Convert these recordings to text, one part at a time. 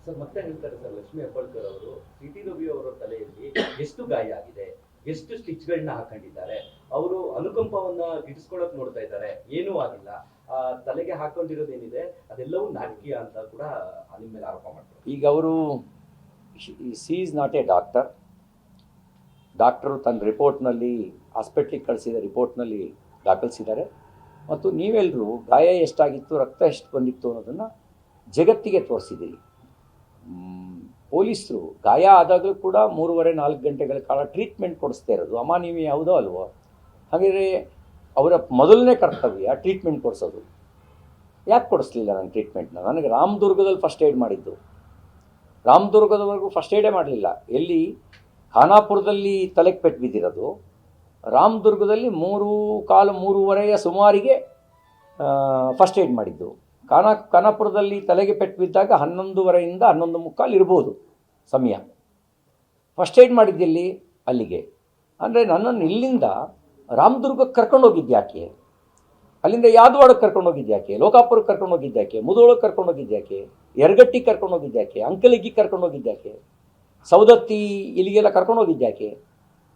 Sir ಮತ್ತೆ ಹೇಳ್ತಾರೆ sir, Lakshmi Hebbalkar ಅವರು ಸಿಟಿ ರವಿ ಅವರ ತಲೆಯಲ್ಲಿ ಎಷ್ಟು ಗಾಯ ಆಗಿದೆ, ಎಷ್ಟು ಸ್ಟಿಚ್ಗಳನ್ನ ಹಾಕೊಂಡಿದ್ದಾರೆ, ಅವರು ಅನುಕಂಪವನ್ನ ಗಿಟ್ಟಿಸ್ಕೊಳಕ್ ನೋಡ್ತಾ ಇದ್ದಾರೆ, ಏನೂ ಆಗಿಲ್ಲ, ಆ ತಲೆಗೆ ಹಾಕೊಂಡಿರೋದೇನಿದೆ ಅದೆಲ್ಲವೂ ನಾಟಕೀಯ ಅಂತ ಕೂಡ ನಿಮ್ಮ ಮೇಲೆ ಆರೋಪ ಮಾಡ್ತಾರೆ. ಈಗ ಅವರು C is not A doctor ತನ್ನ ರಿಪೋರ್ಟ್ನಲ್ಲಿ ಹಾಸ್ಪಿಟ್ಲಿಗೆ ಕಳಿಸಿದ ರಿಪೋರ್ಟ್ನಲ್ಲಿ ದಾಖಲಿಸಿದ್ದಾರೆ. ಮತ್ತು ನೀವೆಲ್ಲರೂ ಗಾಯ ಎಷ್ಟಾಗಿತ್ತು, ರಕ್ತ ಎಷ್ಟು ಬಂದಿತ್ತು ಅನ್ನೋದನ್ನು ಜಗತ್ತಿಗೆ ತೋರಿಸಿದ್ದೀರಿ. ಪೊಲೀಸರು ಗಾಯ ಆದಾಗಲೂ ಕೂಡ 3-4 ಗಂಟೆಗಳ ಕಾಲ ಟ್ರೀಟ್ಮೆಂಟ್ ಕೊಡಿಸ್ತಾ ಇರೋದು ಅಮಾನವೀಯ ಯಾವುದೋ ಅಲ್ವೋ? ಹಾಗಿದ್ರೆ ಅವರ ಮೊದಲನೇ ಕರ್ತವ್ಯ ಟ್ರೀಟ್ಮೆಂಟ್ ಕೊಡಿಸೋದು. ಯಾಕೆ ಕೊಡಿಸ್ಲಿಲ್ಲ ನನಗೆ ಟ್ರೀಟ್ಮೆಂಟ್ನ? ನನಗೆ ರಾಮದುರ್ಗದಲ್ಲಿ ಫಸ್ಟ್ ಏಡ್ ಮಾಡಿದ್ದು, ರಾಮದುರ್ಗದವರೆಗೂ ಫಸ್ಟ್ ಏಡೇ ಮಾಡಲಿಲ್ಲ. ಎಲ್ಲಿ ಖಾನಾಪುರದಲ್ಲಿ ತಲೆಗೆ ಪೆಟ್ಟು ಬಿದ್ದಿರೋದು, ರಾಮದುರ್ಗದಲ್ಲಿ 3:15-3:30 ಸುಮಾರಿಗೆ ಫಸ್ಟ್ ಏಡ್ ಮಾಡಿದ್ದು. ಖಾನಾಪುರದಲ್ಲಿ ತಲೆಗೆ ಪೆಟ್ಟು ಬಿದ್ದಾಗ 11:30 11:45 ಇರ್ಬೋದು ಸಮಯ. ಫಸ್ಟ್ ಏಡ್ ಮಾಡಿದ್ದೆಲ್ಲಿ? ಅಲ್ಲಿಗೆ. ಅಂದರೆ ನನ್ನನ್ನು ಇಲ್ಲಿಂದ ರಾಮದುರ್ಗಕ್ಕೆ ಕರ್ಕೊಂಡೋಗಿದ್ಯಾಕೆ, ಅಲ್ಲಿಂದ ಯಾದವಾಡಕ್ಕೆ ಕರ್ಕೊಂಡೋಗಿದ್ಯಾಕೆ, ಲೋಕಾಪುರಕ್ಕೆ ಕರ್ಕೊಂಡೋಗಿದ್ಯಾಕೆ, ಮುಧೋಳಕ್ಕೆ ಕರ್ಕೊಂಡೋಗಿದ್ಯಾಕೆ, ಯರಗಟ್ಟಿಗೆ ಕರ್ಕೊಂಡೋಗಿದ್ಯಾಕೆ, ಅಂಕಲಿಗೆ ಕರ್ಕೊಂಡೋಗಿದ್ಯಾಕೆ, ಸೌದತ್ತಿ ಇಲ್ಲಿಗೆಲ್ಲ ಕರ್ಕೊಂಡೋಗಿದ್ಯಾಕೆ,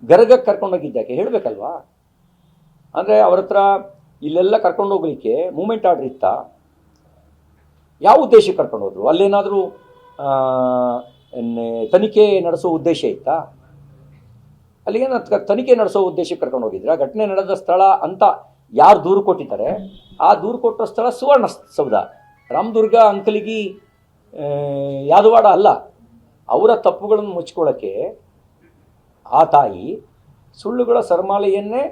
ಗರಗಕ್ಕೆ ಕರ್ಕೊಂಡೋಗಿದ್ಯಾಕೆ ಹೇಳಬೇಕಲ್ವಾ? ಅಂದರೆ ಅವ್ರ ಹತ್ರ ಇಲ್ಲೆಲ್ಲ ಕರ್ಕೊಂಡೋಗ್ಲಿಕ್ಕೆ ಮೂಮೆಂಟ್ ಆರ್ಡ್ರ್ ಇತ್ತಾ? ಯಾವ ಉದ್ದೇಶಕ್ಕೆ ಕರ್ಕೊಂಡೋದ್ರು? ಅಲ್ಲೇನಾದರೂ ತನಿಖೆ ನಡೆಸೋ ಉದ್ದೇಶ ಇತ್ತಾ? ಅಲ್ಲಿಗೇನು ತನಿಖೆ ನಡೆಸೋ ಉದ್ದೇಶಕ್ಕೆ ಕರ್ಕೊಂಡೋಗಿದ್ರೆ ಘಟನೆ ನಡೆದ ಸ್ಥಳ ಅಂತ ಯಾರು ದೂರು ಕೊಟ್ಟಿದ್ದಾರೆ ಆ ದೂರು ಕೊಟ್ಟೋ ಸ್ಥಳ ಸುವರ್ಣ ಸೌಧ, ರಾಮದುರ್ಗ, ಅಂಕಲಿಗಿ, ಯಾದವಾಡ ಅಲ್ಲ. ಅವರ ತಪ್ಪುಗಳನ್ನು ಮುಚ್ಕೊಳ್ಳೋಕ್ಕೆ ಆ ತಾಯಿ ಸುಳ್ಳುಗಳ ಸರಮಾಲೆಯನ್ನೇ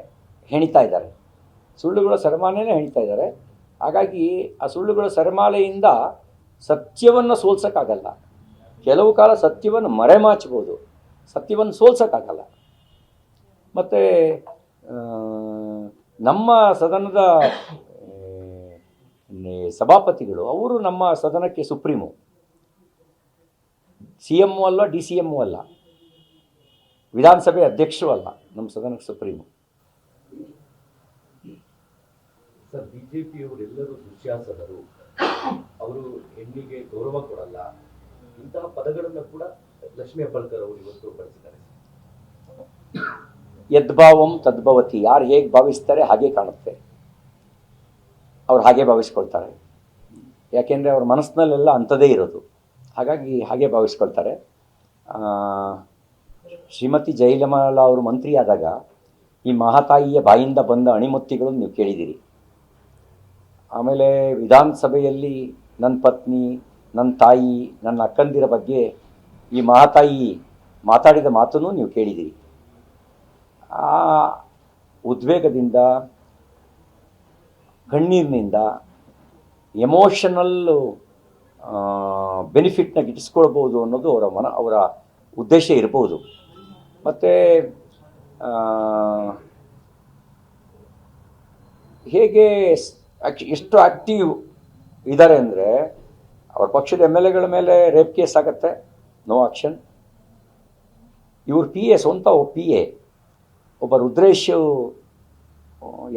ಹೆಣಿತಾ ಇದ್ದಾರೆ, ಸುಳ್ಳುಗಳ ಸರಮಾಲೆಯನ್ನೇ ಹೆಣಿತಾ ಇದ್ದಾರೆ. ಹಾಗಾಗಿ ಆ ಸುಳ್ಳುಗಳ ಸರಮಾಲೆಯಿಂದ ಸತ್ಯವನ್ನು ಸೋಲ್ಸೋಕ್ಕಾಗಲ್ಲ. ಕೆಲವು ಕಾಲ ಸತ್ಯವನ್ನು ಮರೆಮಾಚಬಹುದು, ಸತ್ಯವನ್ನು ಸೋಲ್ಸೋಕ್ಕಾಗಲ್ಲ. ಮತ್ತು ನಮ್ಮ ಸದನದ ಸಭಾಪತಿಗಳು ಅವರು ನಮ್ಮ ಸದನಕ್ಕೆ ಸುಪ್ರೀಮು, CM ಅಲ್ಲ, DCM ಅಲ್ಲ, ವಿಧಾನಸಭೆ ಅಧ್ಯಕ್ಷರು ಅಲ್ಲ, ನಮ್ಮ ಸದನಕ್ಕೆ ಸುಪ್ರೀಮು. ಸರ್, ಬಿಜೆಪಿಯವರೆಲ್ಲರೂ ದುಶ್ಯಾಸದರು, ಅವರು ಹೆಣ್ಣಿಗೆ ಗೌರವ ಕೊಡಲ್ಲ, ಇಂತಹ ಪದಗಳನ್ನು ಕೂಡ ಲಕ್ಷ್ಮೀ ಹೆಬ್ಬಾಳ್ಕರ್ ಅವರು ಇವತ್ತು ಬಳಸಿದ್ದಾರೆ. ಯದ್ಭಾವಂ ತದ್ಭವತಿ, ಯಾರು ಹೇಗೆ ಭಾವಿಸ್ತಾರೆ ಹಾಗೆ ಕಾಣುತ್ತೆ, ಅವ್ರು ಹಾಗೆ ಭಾವಿಸ್ಕೊಳ್ತಾರೆ. ಯಾಕೆಂದರೆ ಅವ್ರ ಮನಸ್ಸಿನಲ್ಲೆಲ್ಲ ಅಂಥದ್ದೇ ಇರೋದು, ಹಾಗಾಗಿ ಹಾಗೆ ಭಾವಿಸ್ಕೊಳ್ತಾರೆ. ಶ್ರೀಮತಿ ಜಯಲಲಿತಾ ಅವರು ಮಂತ್ರಿ ಆದಾಗ ಈ ಮಹಾತಾಯಿಯ ಬಾಯಿಂದ ಬಂದ ಅಣಿಮುತ್ತಿಗಳನ್ನು ನೀವು ಕೇಳಿದ್ದೀರಿ. ಆಮೇಲೆ ವಿಧಾನಸಭೆಯಲ್ಲಿ ನನ್ನ ಪತ್ನಿ, ನನ್ನ ತಾಯಿ, ನನ್ನ ಅಕ್ಕಂದಿರ ಬಗ್ಗೆ ಈ ಮಹಾತಾಯಿ ಮಾತಾಡಿದ ಮಾತನ್ನು ನೀವು ಕೇಳಿದ್ದೀರಿ. ಆ ಉದ್ವೇಗದಿಂದ, ಕಣ್ಣೀರಿನಿಂದ, ಎಮೋಷನಲ್ ಬೆನಿಫಿಟ್ನ ಗಿಟ್ಟಿಸ್ಕೊಳ್ಬೋದು ಅನ್ನೋದು ಅವರ ಉದ್ದೇಶ ಇರ್ಬೋದು. ಮತ್ತು ಹೇಗೆ ಎಷ್ಟು ಆ್ಯಕ್ಟಿವ್ ಇದ್ದಾರೆ ಅಂದರೆ, ಅವ್ರ ಪಕ್ಷದ MLAಗಳ ಮೇಲೆ ರೇಪ್ ಕೇಸ್ ಆಗುತ್ತೆ, ನೋ ಆಕ್ಷನ್. ಇವ್ರ PA, ಸ್ವಂತ PA ಒಬ್ಬ ರುದ್ರೇಶ್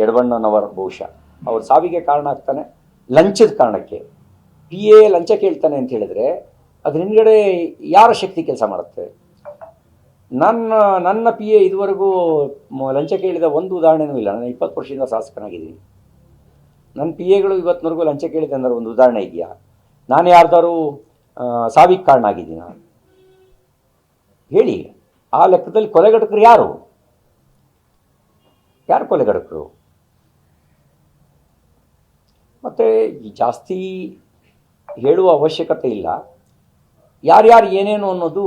ಯಡವಣ್ಣನವರ ಬಹುಶಃ ಅವ್ರ ಸಾವಿಗೆ ಕಾರಣ ಆಗ್ತಾನೆ ಲಂಚದ ಕಾರಣಕ್ಕೆ. PA ಲಂಚ ಕೇಳ್ತಾನೆ ಅಂತ ಹೇಳಿದ್ರೆ ಅದ್ರ ಹಿಂದ್ಗಡೆ ಯಾರ ಶಕ್ತಿ ಕೆಲಸ ಮಾಡುತ್ತೆ? ನನ್ನ PA ಇದುವರೆಗೂ ಲಂಚ ಕೇಳಿದ ಒಂದು ಉದಾಹರಣೆನೂ ಇಲ್ಲ. ನಾನು 20 ವರ್ಷದಿಂದ ಶಾಸಕನಾಗಿದ್ದೀನಿ. ನನ್ನ PAಗಳು ಇವತ್ತಿನವರೆಗೂ ಲಂಚ ಕೇಳಿದೆ ಅಂದ್ರೆ ಒಂದು ಉದಾಹರಣೆ ಇದೆಯಾ? ನಾನು ಯಾರ್ದಾರು ಸಾವಿಗೆ ಕಾರಣ ಆಗಿದ್ದೀನ ಹೇಳಿ? ಆ ಲೆಕ್ಕದಲ್ಲಿ ಕೊಲೆಗಡಕರು ಯಾರು ಕೊಲೆಗಡಕರು? ಮತ್ತು ಜಾಸ್ತಿ ಹೇಳುವ ಅವಶ್ಯಕತೆ ಇಲ್ಲ. ಯಾರ್ಯಾರು ಏನೇನು ಅನ್ನೋದು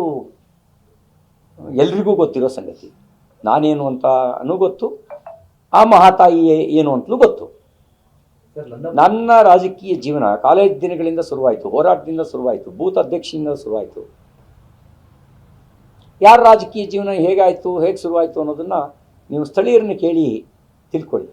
ಎಲ್ರಿಗೂ ಗೊತ್ತಿರೋ ಸಂಗತಿ. ನಾನೇನು ಅಂತನೂ ಗೊತ್ತು, ಆ ಮಹಾತಾಯಿ ಏನು ಅಂತಲೂ ಗೊತ್ತು. ನನ್ನ ರಾಜಕೀಯ ಜೀವನ ಕಾಲೇಜ್ ದಿನಗಳಿಂದ ಶುರುವಾಯಿತು, ಹೋರಾಟದಿಂದ ಶುರುವಾಯಿತು, ಬೂತ್ ಅಧ್ಯಕ್ಷದಿಂದ ಶುರುವಾಯಿತು. ಯಾರ ರಾಜಕೀಯ ಜೀವನ ಹೇಗಾಯಿತು, ಹೇಗೆ ಶುರುವಾಯಿತು ಅನ್ನೋದನ್ನು ನೀವು ಸ್ಥಳೀಯರನ್ನ ಕೇಳಿ ತಿಳ್ಕೊಳ್ಳಿ.